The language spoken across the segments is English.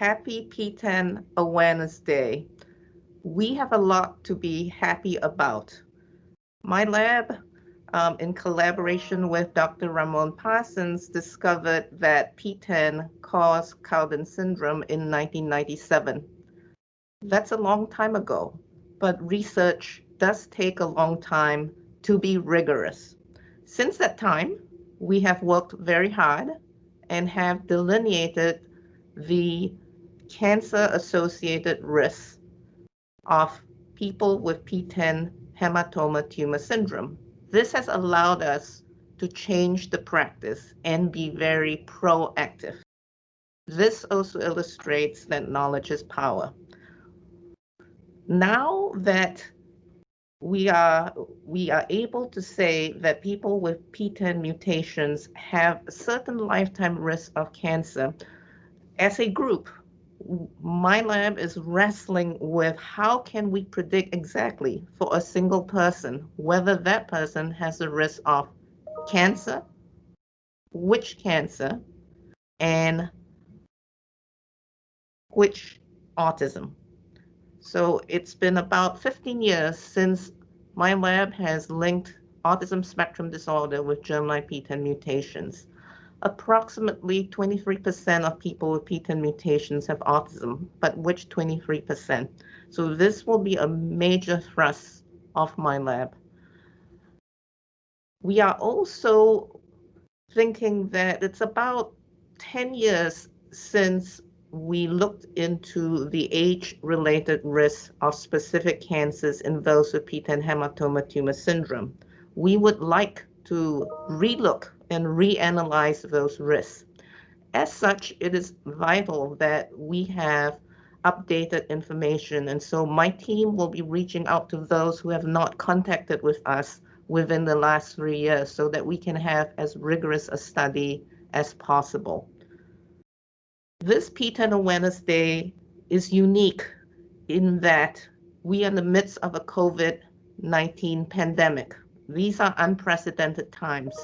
Happy P10 Awareness Day. We have a lot to be happy about. My lab, in collaboration with Dr. Ramon Parsons, discovered that P10 caused Cowden syndrome in 1997. That's a long time ago, but research does take a long time to be rigorous. Since that time, we have worked very hard and have delineated the cancer-associated risks of people with P10 hematoma tumor syndrome. This has allowed us to change the practice and be very proactive. This also illustrates that knowledge is power. Now that we are able to say that people with P10 mutations have a certain lifetime risk of cancer, as a group, my lab is wrestling with how can we predict exactly for a single person whether that person has a risk of cancer, which cancer, and which autism. So it's been about 15 years since my lab has linked autism spectrum disorder with germline P10 mutations. Approximately 23% of people with P10 mutations have autism, but which 23%? So this will be a major thrust of my lab. We are also thinking that it's about 10 years since we looked into the age-related risk of specific cancers in those with P10 hematoma tumor syndrome. We would like to relook and reanalyze those risks. As such, it is vital that we have updated information, and so my team will be reaching out to those who have not contacted with us within the last 3 years so that we can have as rigorous a study as possible. This P10 Awareness Day is unique in that we are in the midst of a COVID-19 pandemic. These are unprecedented times.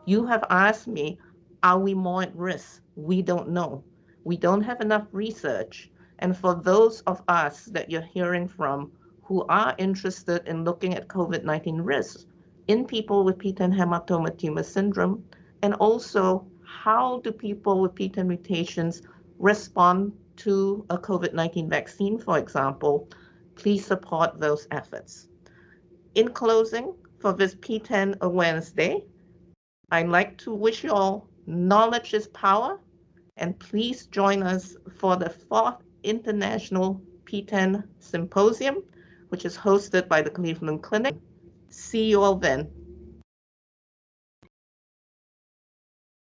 You have asked me, are we more at risk? We don't know. We don't have enough research. And for those of us that you're hearing from who are interested in looking at COVID-19 risks in people with P10 hematoma tumor syndrome, and also how do people with P10 mutations respond to a COVID-19 vaccine, for example, please support those efforts. In closing, for this P10 Awareness Day, I'd like to wish you all knowledge is power, and please join us for the 4th International P10 Symposium, which is hosted by the Cleveland Clinic. See you all then.